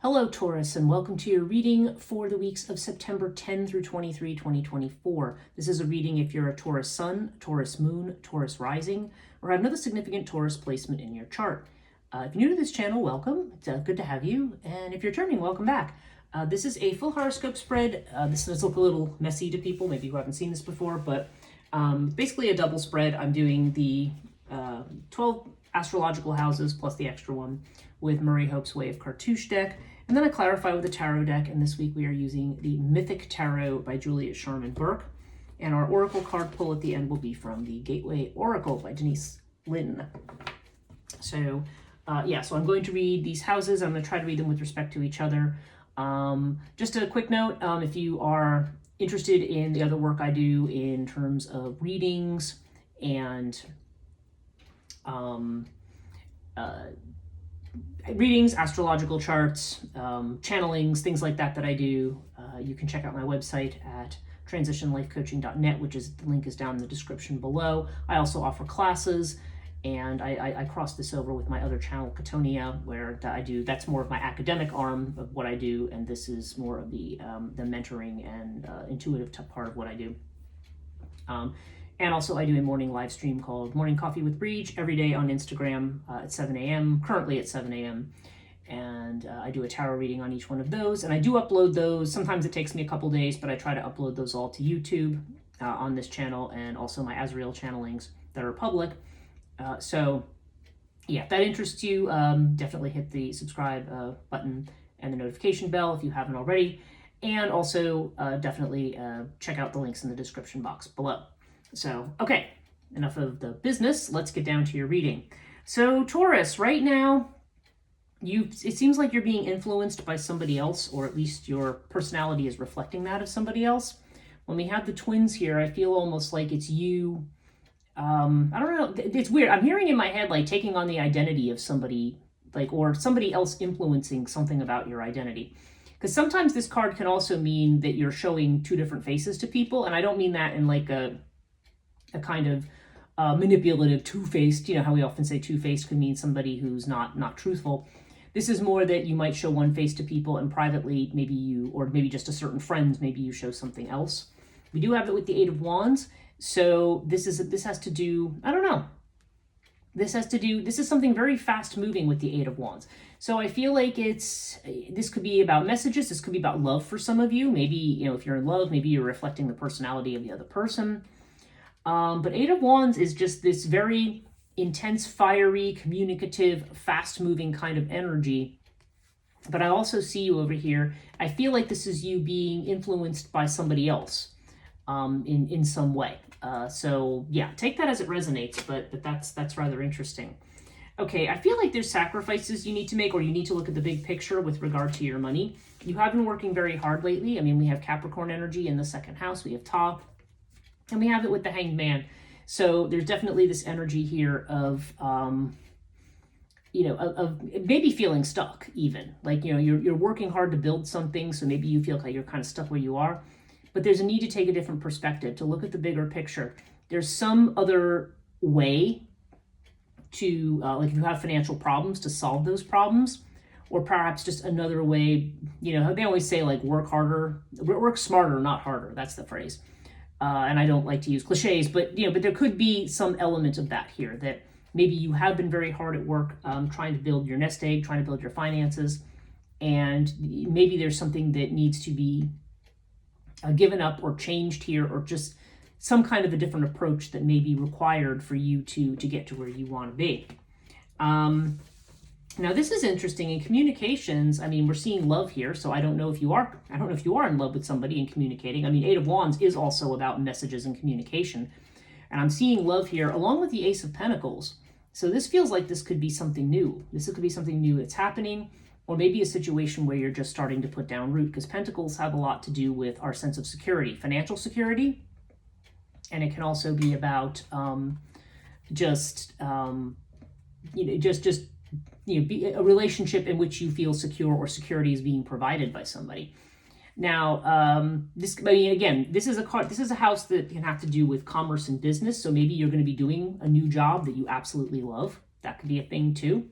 Hello, Taurus, and welcome to your reading for the weeks of September 10 through 23, 2024. This is a reading if you're a Taurus sun, Taurus moon, Taurus rising, or have another significant Taurus placement in your chart. If you're new to this channel, welcome. It's good to have you. And if you're returning, welcome back. This is a full horoscope spread. This does look a little messy to people, maybe who haven't seen this before, but basically a double spread. I'm doing the 12 astrological houses plus the extra one with Murray Hope's Way of Cartouche deck. And then I clarify with the tarot deck, and this week we are using the Mythic Tarot by Juliet Sharman Burke. And our oracle card pull at the end will be from the Gateway Oracle by Denise Lynn. So so I'm going to read these houses. I'm going to try to read them with respect to each other. Just a quick note, if you are interested in the other work I do in terms of readings and astrological charts, channelings, things like that I do, you can check out my website at transitionlifecoaching.net, which is, the link is down in the description below. I also offer classes, and I cross this over with my other channel, Chthonia, where that's more of my academic arm of what I do, and this is more of the mentoring and intuitive part of what I do. And also I do a morning live stream called Morning Coffee with Breach every day on Instagram at 7 a.m., currently at 7 a.m. And I do a tarot reading on each one of those. And I do upload those. Sometimes it takes me a couple days, but I try to upload those all to YouTube on this channel, and also my Azrael channelings that are public. If that interests you, definitely hit the subscribe button and the notification bell if you haven't already. And also definitely check out the links in the description box below. So, okay, enough of the business. Let's get down to your reading. So, Taurus, right now, it seems like you're being influenced by somebody else, or at least your personality is reflecting that of somebody else. When we have the twins here, I feel almost like it's you. I don't know. It's weird. I'm hearing in my head, like, taking on the identity of somebody, like, or somebody else influencing something about your identity. Because sometimes this card can also mean that you're showing two different faces to people, and I don't mean that in like a kind of manipulative, two-faced, how we often say two-faced could mean somebody who's not truthful. This is more that you might show one face to people, and privately, maybe just to certain friends, maybe you show something else. We do have it with the Eight of Wands. So this has to do, I don't know. This is something very fast moving with the Eight of Wands. So I feel like this could be about messages. This could be about love for some of you. Maybe, if you're in love, maybe you're reflecting the personality of the other person. But Eight of Wands is just this very intense, fiery, communicative, fast-moving kind of energy. But I also see you over here. I feel like this is you being influenced by somebody else in some way. Take that as it resonates, but that's rather interesting. Okay, I feel like there's sacrifices you need to make, or you need to look at the big picture with regard to your money. You have been working very hard lately. I mean, we have Capricorn energy in the second house. We have Ta. And we have it with the Hanged Man. So there's definitely this energy here of, of maybe feeling stuck even. Like, you're working hard to build something, so maybe you feel like you're kind of stuck where you are. But there's a need to take a different perspective, to look at the bigger picture. There's some other way to, like if you have financial problems, to solve those problems. Or perhaps just another way, they always say like work smarter, not harder. That's the phrase. And I don't like to use cliches, but there could be some element of that here, that maybe you have been very hard at work trying to build your nest egg, trying to build your finances, and maybe there's something that needs to be given up or changed here, or just some kind of a different approach that may be required for you to get to where you want to be. Now this is interesting in communications. I mean, we're seeing love here, so I don't know if you are in love with somebody and communicating. I mean, Eight of Wands is also about messages and communication. And I'm seeing love here along with the Ace of Pentacles. So this feels like this could be something new. This could be something new that's happening, or maybe a situation where you're just starting to put down root, because Pentacles have a lot to do with our sense of security, financial security. And it can also be about be a relationship in which you feel secure, or security is being provided by somebody. Now, this is a house that can have to do with commerce and business. So maybe you're going to be doing a new job that you absolutely love. That could be a thing too.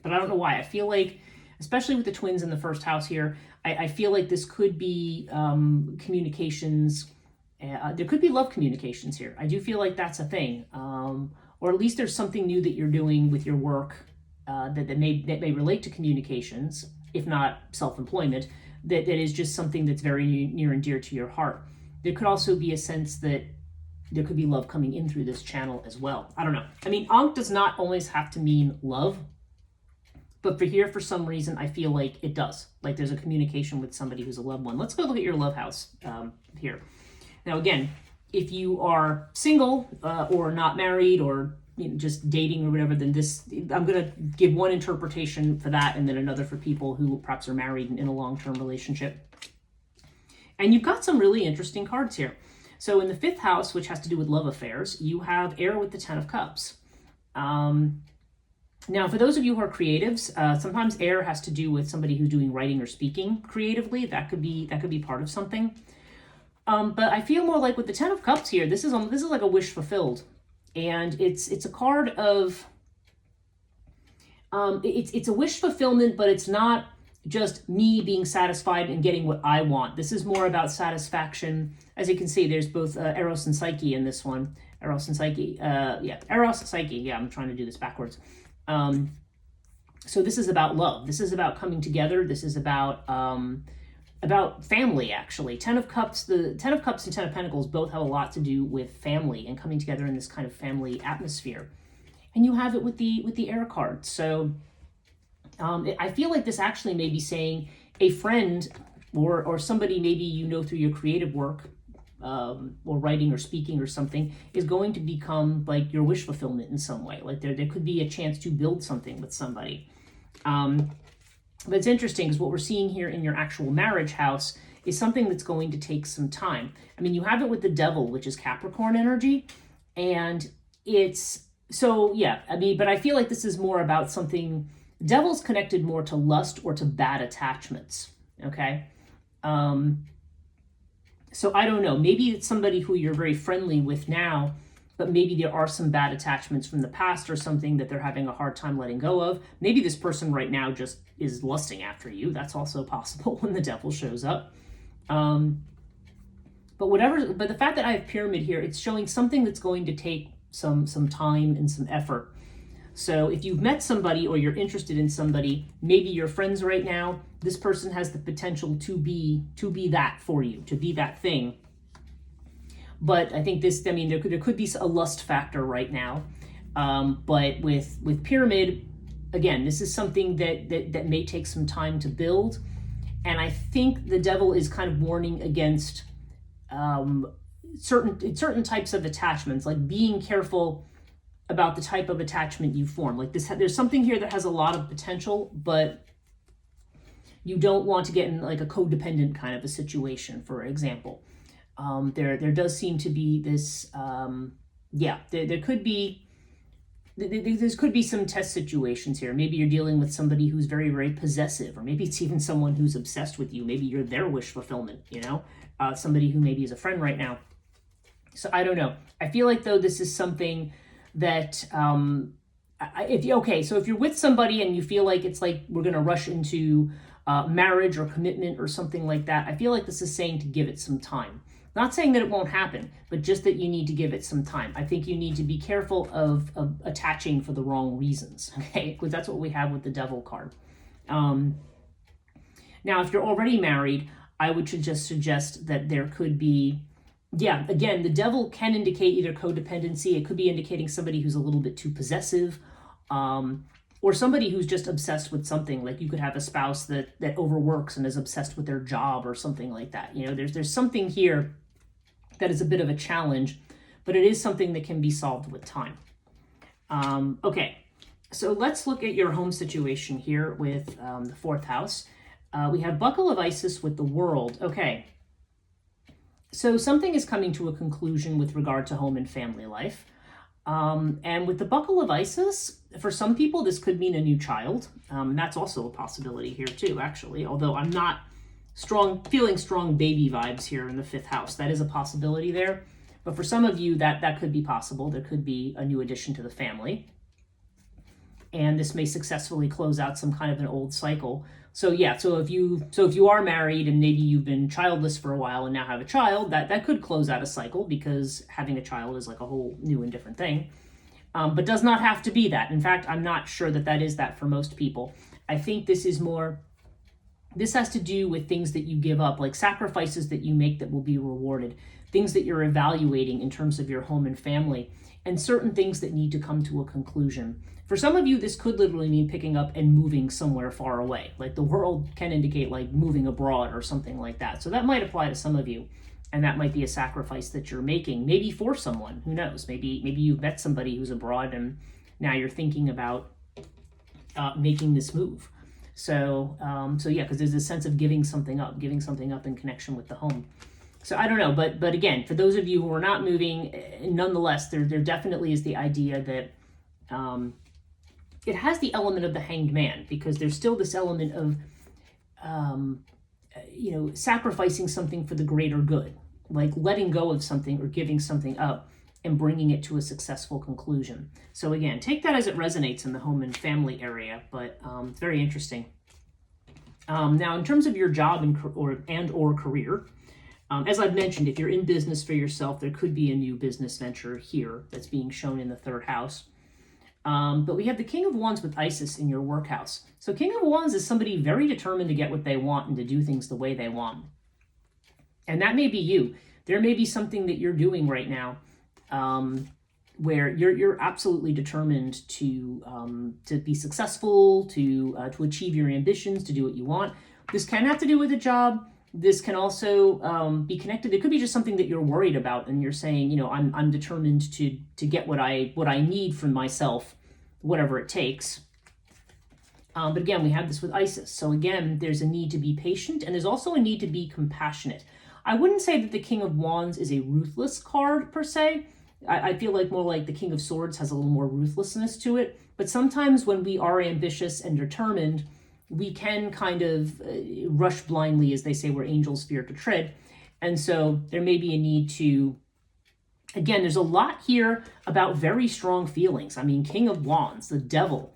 But I don't know why. I feel like especially with the twins in the first house here. I feel like this could be communications. There could be love communications here. I do feel like that's a thing. Or at least there's something new that you're doing with your work that may relate to communications, if not self-employment, that is just something that's very near and dear to your heart. There could also be a sense that there could be love coming in through this channel as well. I don't know. I mean, Ankh does not always have to mean love, but for some reason, I feel like it does. Like there's a communication with somebody who's a loved one. Let's go look at your love house here. Now, again, if you are single or not married or just dating or whatever, then I'm going to give one interpretation for that and then another for people who perhaps are married and in a long-term relationship. And you've got some really interesting cards here. So in the 5th house, which has to do with love affairs, you have air with the 10 of cups. Now, for those of you who are creatives, sometimes air has to do with somebody who's doing writing or speaking creatively. That could be part of something. But I feel more like with the 10 of cups here, this is like a wish fulfilled. And it's a card of, it's a wish fulfillment, but it's not just me being satisfied and getting what I want. This is more about satisfaction. As you can see, there's both Eros and Psyche in this one. Eros and Psyche. Eros, Psyche. Yeah, I'm trying to do this backwards. So this is about love. This is about coming together. This is about family, actually. 10 of Cups, the 10 of Cups and 10 of Pentacles both have a lot to do with family and coming together in this kind of family atmosphere. And you have it with the air card. So I feel like this actually may be saying a friend or somebody maybe you know through your creative work or writing or speaking or something is going to become like your wish fulfillment in some way. Like there could be a chance to build something with somebody. But it's interesting because what we're seeing here in your actual marriage house is something that's going to take some time. I mean, you have it with the Devil, which is Capricorn energy, and it's, so yeah, I mean, but I feel like this is more about something, Devil's connected more to lust or to bad attachments, okay? So I don't know, maybe it's somebody who you're very friendly with now, but maybe there are some bad attachments from the past or something that they're having a hard time letting go of. Maybe this person right now just is lusting after you. That's also possible when the Devil shows up. But the fact that I have Pyramid here, it's showing something that's going to take some time and some effort. So if you've met somebody or you're interested in somebody, maybe you're friends right now, this person has the potential to be that for you, to be that thing. But I think this, I mean, there could be a lust factor right now. But with Pyramid, again, this is something that may take some time to build. And I think the Devil is kind of warning against certain types of attachments, like being careful about the type of attachment you form. Like this, there's something here that has a lot of potential, but you don't want to get in like a codependent kind of a situation, for example. There does seem to be this, there could be some test situations here. Maybe you're dealing with somebody who's very, very possessive, or maybe it's even someone who's obsessed with you. Maybe you're their wish fulfillment, somebody who maybe is a friend right now. So I don't know. I feel like though this is something that, if you're with somebody and you feel like it's like we're going to rush into marriage or commitment or something like that, I feel like this is saying to give it some time. Not saying that it won't happen, but just that you need to give it some time. I think you need to be careful of attaching for the wrong reasons, okay? Because that's what we have with the Devil card. Now, if you're already married, I would just suggest that there could be, again, the Devil can indicate either codependency. It could be indicating somebody who's a little bit too possessive, or somebody who's just obsessed with something. Like you could have a spouse that overworks and is obsessed with their job or something like that. There's something here that is a bit of a challenge, but it is something that can be solved with time. Okay, so let's look at your home situation here with the 4th house. We have Buckle of Isis with the World. Okay, so something is coming to a conclusion with regard to home and family life. And with the Buckle of Isis, for some people, this could mean a new child. That's also a possibility here too, actually, although I'm not feeling strong baby vibes here in the 5th house. That is a possibility there. But for some of you, that could be possible. There could be a new addition to the family. and this may successfully close out some kind of an old cycle. So yeah, so if you are married and maybe you've been childless for a while and now have a child, that could close out a cycle, because having a child is like a whole new and different thing. But does not have to be that. In fact, I'm not sure that is that for most people. I think this has to do with things that you give up, like sacrifices that you make that will be rewarded, things that you're evaluating in terms of your home and family, and certain things that need to come to a conclusion. For some of you, this could literally mean picking up and moving somewhere far away. Like the world can indicate like moving abroad or something like that. So that might apply to some of you. And that might be a sacrifice that you're making, maybe for someone, who knows? Maybe you've met somebody who's abroad and now you're thinking about making this move. So yeah, because there's a sense of giving something up in connection with the home. So I don't know, but again, for those of you who are not moving, nonetheless, there definitely is the idea that it has the element of the Hanged Man, because there's still this element of sacrificing something for the greater good, like letting go of something or giving something up and bringing it to a successful conclusion. So again, take that as it resonates in the home and family area, but it's very interesting. Now, in terms of your job or career, as I've mentioned, if you're in business for yourself, there could be a new business venture here that's being shown in the third house. But we have the King of Wands with Isis in your work house. So King of Wands is somebody very determined to get what they want and to do things the way they want. And that may be you. There may be something that you're doing right now where you're absolutely determined to be successful, to achieve your ambitions, to do what you want. This can have to do with a job. This can also be connected. It could be just something that you're worried about, and you're saying, I'm determined to get what I need from myself, whatever it takes. But again, we have this with Isis. So again, there's a need to be patient, and there's also a need to be compassionate. I wouldn't say that the King of Wands is a ruthless card per se. I feel like more like the King of Swords has a little more ruthlessness to it. But sometimes when we are ambitious and determined, we can kind of rush blindly, as they say, where angels fear to tread. And so there may be a need to, again, there's a lot here about very strong feelings. I mean, King of Wands, the Devil.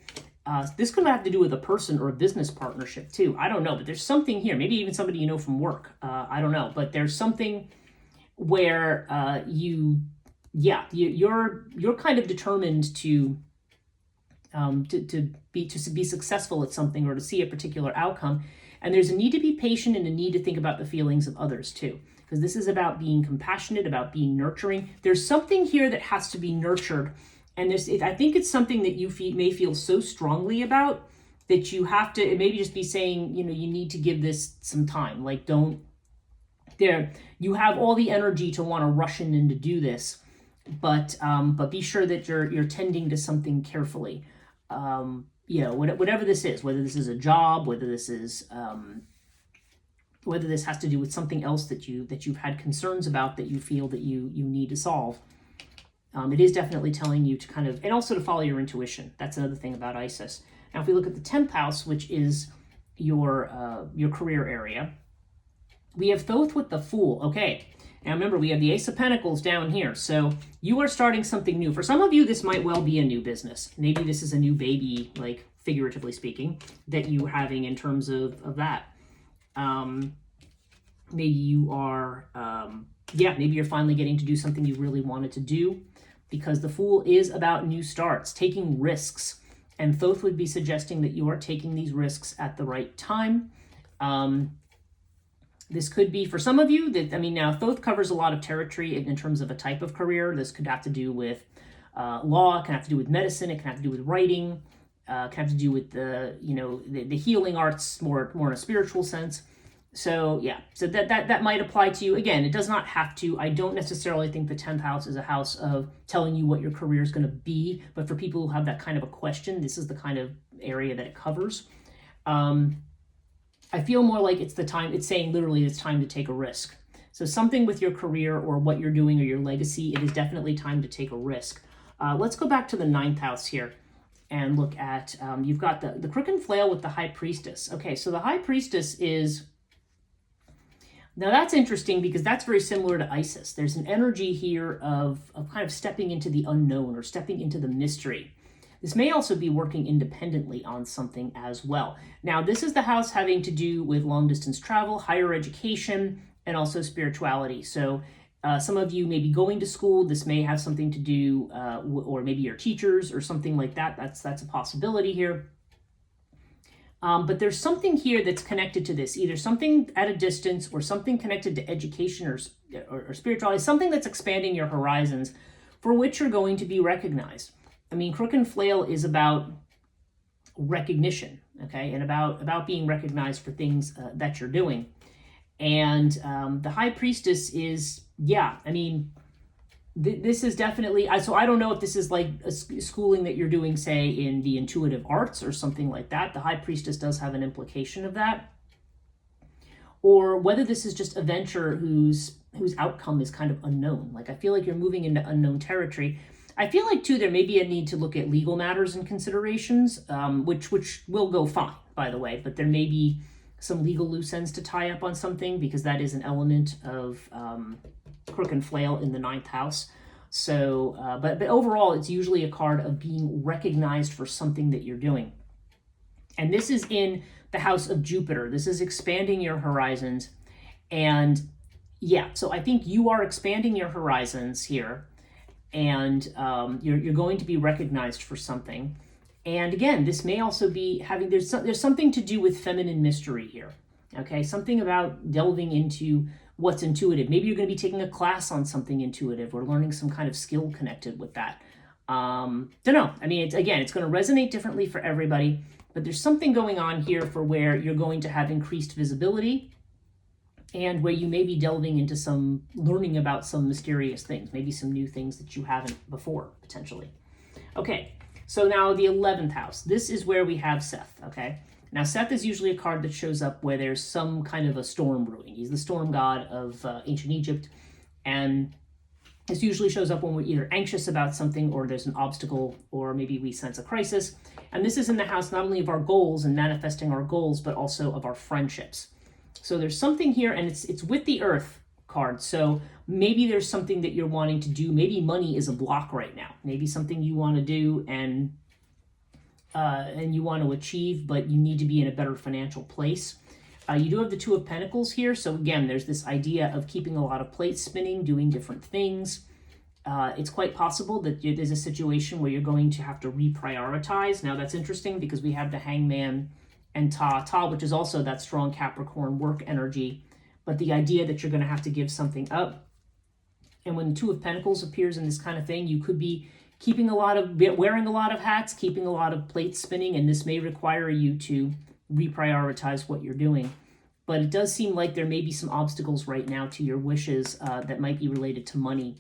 This could have to do with a person or a business partnership too. I don't know, but there's something here. Maybe even somebody you know from work. I don't know, but there's something where you're kind of determined to be successful at something or to see a particular outcome. And there's a need to be patient and a need to think about the feelings of others too, because this is about being compassionate, about being nurturing. There's something here that has to be nurtured. And I think it's something that you may feel so strongly about that you have to, it maybe just be saying, you need to give this some time. Like you have all the energy to want to rush in and to do this, but be sure that you're tending to something carefully. Whatever this is, whether this is a job, whether this has to do with something else that you've had concerns about that you feel that you need to solve. It is definitely telling you to kind of, and also to follow your intuition. That's another thing about Isis. Now, if we look at the 10th house, which is your career area, we have Thoth with the Fool. Okay. Now remember, we have the Ace of Pentacles down here. So you are starting something new. For some of you, this might well be a new business. Maybe this is a new baby, like figuratively speaking, that you're having in terms of that. Maybe you are, maybe you're finally getting to do something you really wanted to do, because the Fool is about new starts, taking risks. And Thoth would be suggesting that you are taking these risks at the right time. This could be, for some of you, now Thoth covers a lot of territory in terms of a type of career. This could have to do with law, it can have to do with medicine, it can have to do with writing, it can have to do with the healing arts more in a spiritual sense. So yeah, so that might apply to you. Again, it does not have to. I don't necessarily think the 10th house is a house of telling you what your career is going to be, but for people who have that kind of a question, this is the kind of area that it covers. I feel more like it's saying literally it's time to take a risk. So something with your career or what you're doing or your legacy, it is definitely time to take a risk. Let's go back to the 9th house here and look at, you've got the Crook and Flail with the High Priestess. Okay, so the High Priestess is, now that's interesting because that's very similar to Isis. There's an energy here of kind of stepping into the unknown or stepping into the mystery. This may also be working independently on something as well. Now, this is the house having to do with long distance travel, higher education, and also spirituality. So some of you may be going to school. This may have something to do, or maybe your teachers or something like that. That's a possibility here. But there's something here that's connected to this, either something at a distance or something connected to education or spirituality, something that's expanding your horizons for which you're going to be recognized. I mean, Crook and Flail is about recognition, okay, and about being recognized for things that you're doing. And the High Priestess is, yeah, I mean, this is definitely, so I don't know if this is like a schooling that you're doing, say, in the intuitive arts or something like that. The High Priestess does have an implication of that. Or whether this is just a venture whose outcome is kind of unknown. Like, I feel like you're moving into unknown territory. I feel like, too, there may be a need to look at legal matters and considerations, which will go fine, by the way, but there may be some legal loose ends to tie up on something, because that is an element of Crook and Flail in the 9th house. So, but overall, it's usually a card of being recognized for something that you're doing. And this is in the house of Jupiter. This is expanding your horizons. And yeah, so I think you are expanding your horizons here, and you're going to be recognized for something. And again, this may also be having, there's something to do with feminine mystery here. Okay, something about delving into what's intuitive. Maybe you're going to be taking a class on something intuitive or learning some kind of skill connected with that. Don't know. I mean, it's going to resonate differently for everybody, but there's something going on here for where you're going to have increased visibility, and where you may be delving into some learning about some mysterious things, maybe some new things that you haven't before, potentially. Okay, so now the 11th house. This is where we have Sept, okay? Now, Sept is usually a card that shows up where there's some kind of a storm brewing. He's the storm god of ancient Egypt, and this usually shows up when we're either anxious about something, or there's an obstacle, or maybe we sense a crisis. And this is in the house not only of our goals and manifesting our goals, but also of our friendships. So there's something here, and it's with the Earth card. So maybe there's something that you're wanting to do. Maybe money is a block right now. Maybe something you want to do and you want to achieve, but you need to be in a better financial place. You do have the Two of Pentacles here. So again, there's this idea of keeping a lot of plates spinning, doing different things. It's quite possible that there's a situation where you're going to have to reprioritize. Now, that's interesting because we have the Hangman and Ta, which is also that strong Capricorn work energy, but the idea that you're going to have to give something up. And when the Two of Pentacles appears in this kind of thing, you could be wearing a lot of hats, keeping a lot of plates spinning, and this may require you to reprioritize what you're doing. But it does seem like there may be some obstacles right now to your wishes that might be related to money.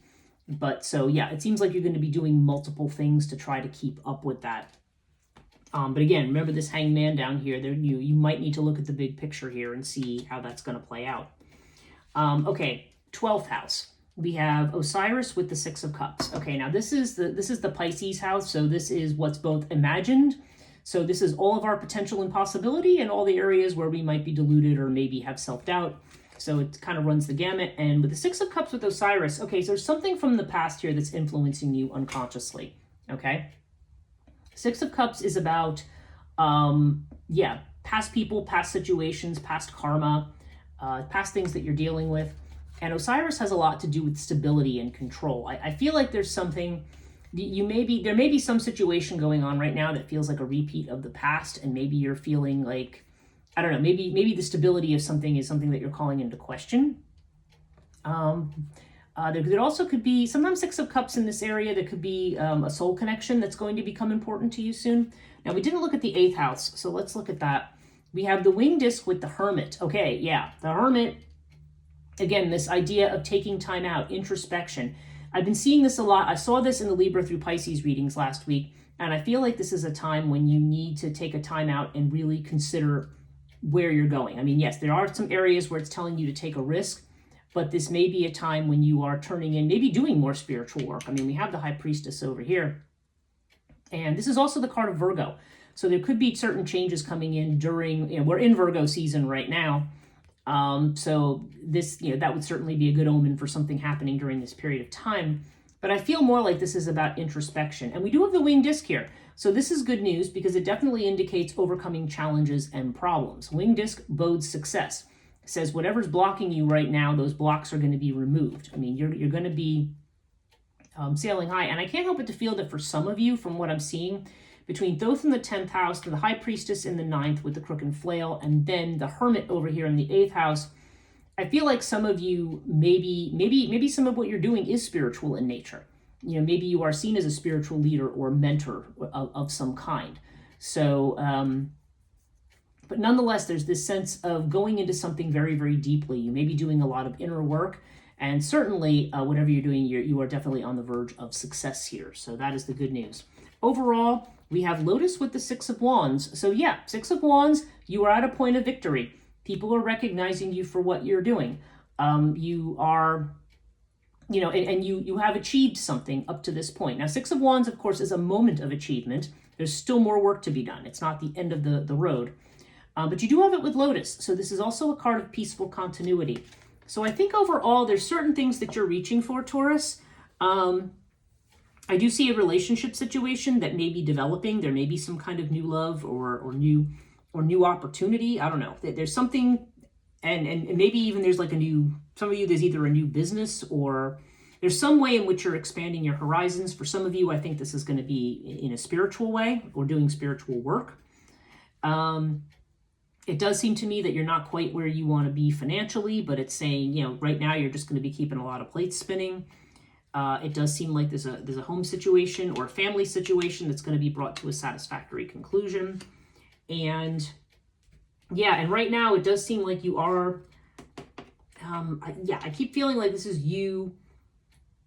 But so, yeah, it seems like you're going to be doing multiple things to try to keep up with that. But again, remember this Hangman down here. You might need to look at the big picture here and see how that's going to play out. Okay, 12th house. We have Osiris with the Six of Cups. Okay, now this is the Pisces house, so this is what's both imagined. So this is all of our potential and possibility, and all the areas where we might be deluded or maybe have self-doubt. So it kind of runs the gamut. And with the Six of Cups with Osiris, okay, so there's something from the past here that's influencing you unconsciously, okay? Six of Cups is about, past people, past situations, past karma, past things that you're dealing with. And Osiris has a lot to do with stability and control. I feel like there's something, there may be some situation going on right now that feels like a repeat of the past, and maybe you're feeling like, I don't know, maybe the stability of something is something that you're calling into question. There also could be, sometimes Six of Cups in this area, there could be a soul connection that's going to become important to you soon. Now, we didn't look at the 8th house, so let's look at that. We have the winged disc with the Hermit. Okay, yeah, the Hermit, again, this idea of taking time out, introspection. I've been seeing this a lot. I saw this in the Libra through Pisces readings last week, and I feel like this is a time when you need to take a time out and really consider where you're going. I mean, yes, there are some areas where it's telling you to take a risk, but this may be a time when you are turning in, maybe doing more spiritual work. I mean, we have the High Priestess over here, and this is also the card of Virgo. So there could be certain changes coming in during, we're in Virgo season right now. So this, that would certainly be a good omen for something happening during this period of time. But I feel more like this is about introspection. And we do have the winged disc here. So this is good news because it definitely indicates overcoming challenges and problems. Wing disc bodes success. It says whatever's blocking you right now, those blocks are going to be removed. I mean, you're going to be sailing high. And I can't help but to feel that for some of you, from what I'm seeing, between Thoth in the 10th house, to the High Priestess in the 9th with the crook and flail, and then the Hermit over here in the 8th house, I feel like some of you, maybe some of what you're doing is spiritual in nature. You know, maybe you are seen as a spiritual leader or mentor of some kind. So, but nonetheless, there's this sense of going into something very, very deeply. You may be doing a lot of inner work, and certainly whatever you're doing, you are definitely on the verge of success here. So that is the good news. Overall, we have Lotus with the Six of Wands. So yeah, Six of Wands, you are at a point of victory. People are recognizing you for what you're doing. You are, you know, and you have achieved something up to this point. Now, Six of Wands, of course, is a moment of achievement. There's still more work to be done. It's not the end of the road. But you do have it with Lotus. So this is also a card of peaceful continuity. So I think overall, there's certain things that you're reaching for, Taurus. I do see a relationship situation that may be developing. There may be some kind of new love or new opportunity. I don't know. There's something, and maybe even there's like some of you, there's either a new business or there's some way in which you're expanding your horizons. For some of you, I think this is going to be in a spiritual way or doing spiritual work. It does seem to me that you're not quite where you want to be financially, but it's saying, you know, right now you're just going to be keeping a lot of plates spinning. It does seem like there's a home situation or a family situation that's going to be brought to a satisfactory conclusion. And yeah, and right now it does seem like you are, I keep feeling like this is you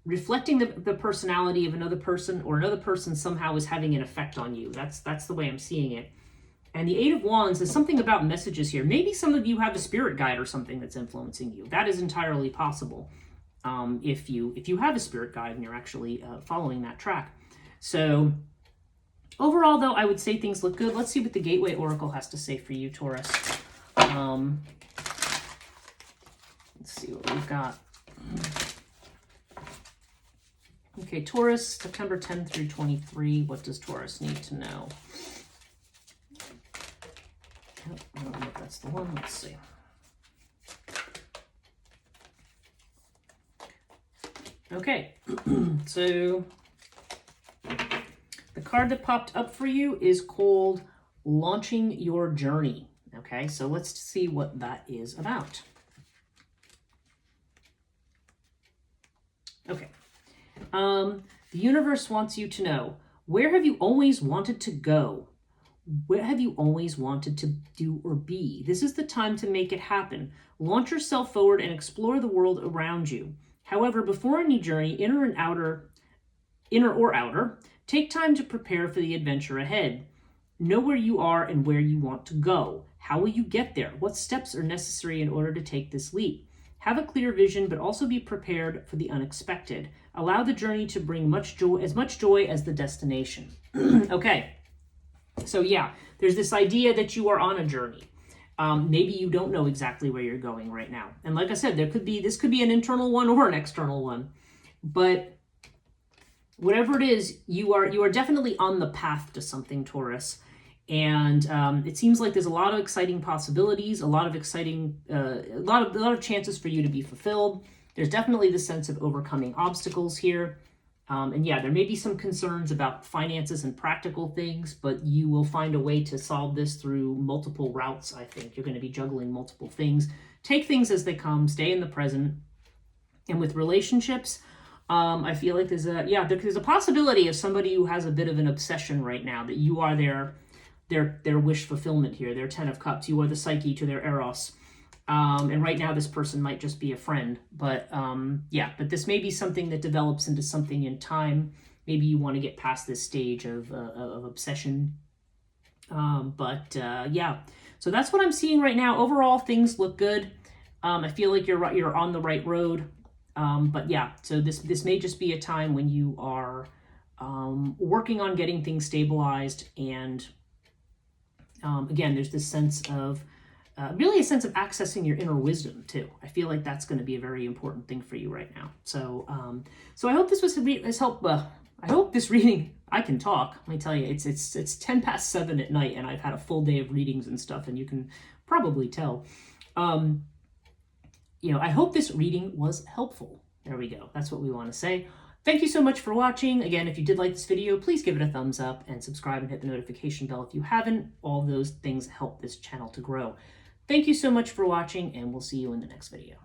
reflecting the personality of another person, or another person somehow is having an effect on you. That's the way I'm seeing it. And the Eight of Wands is something about messages here. Maybe some of you have a spirit guide or something that's influencing you. That is entirely possible. If you have a spirit guide and you're actually following that track. So overall, though, I would say things look good. Let's see what the Gateway Oracle has to say for you, Taurus. Let's see what we've got. Okay, Taurus, September 10th through 23. What does Taurus need to know? I don't know if that's the one. Let's see. Okay, so the card that popped up for you is called Launching Your Journey. Okay, so let's see what that is about. Okay, the universe wants you to know, where have you always wanted to go? Where have you always wanted to do or be? This is the time to make it happen. Launch yourself forward and explore the world around you. However, before any journey, inner or outer, take time to prepare for the adventure ahead. Know where you are and where you want to go. How will you get there? What steps are necessary in order to take this leap? Have a clear vision, but also be prepared for the unexpected. Allow the journey to bring as much joy as the destination. Okay. So yeah, there's this idea that you are on a journey. Maybe you don't know exactly where you're going right now. And like I said, this could be an internal one or an external one. But whatever it is, you are definitely on the path to something, Taurus. And it seems like there's a lot of exciting possibilities, a lot of chances for you to be fulfilled. There's definitely the sense of overcoming obstacles here. And yeah, there may be some concerns about finances and practical things, but you will find a way to solve this through multiple routes, I think. You're going to be juggling multiple things. Take things as they come, stay in the present. And with relationships, I feel like there's a possibility of somebody who has a bit of an obsession right now, that you are their wish fulfillment here, their 10 of Cups. You are the Psyche to their Eros. And right now this person might just be a friend, but but this may be something that develops into something in time. Maybe you want to get past this stage of obsession. So that's what I'm seeing right now. Overall, things look good. I feel like you're on the right road. So this may just be a time when you are working on getting things stabilized. And again, there's this sense of really a sense of accessing your inner wisdom too. I feel like that's going to be a very important thing for you right now. So I hope this has helped I hope this reading, I can talk. Let me tell you, it's 10 past 7 at night, and I've had a full day of readings and stuff, and you can probably tell. I hope this reading was helpful. There we go. That's what we want to say. Thank you so much for watching. Again, if you did like this video, please give it a thumbs up and subscribe and hit the notification bell if you haven't. All those things help this channel to grow. Thank you so much for watching, and we'll see you in the next video.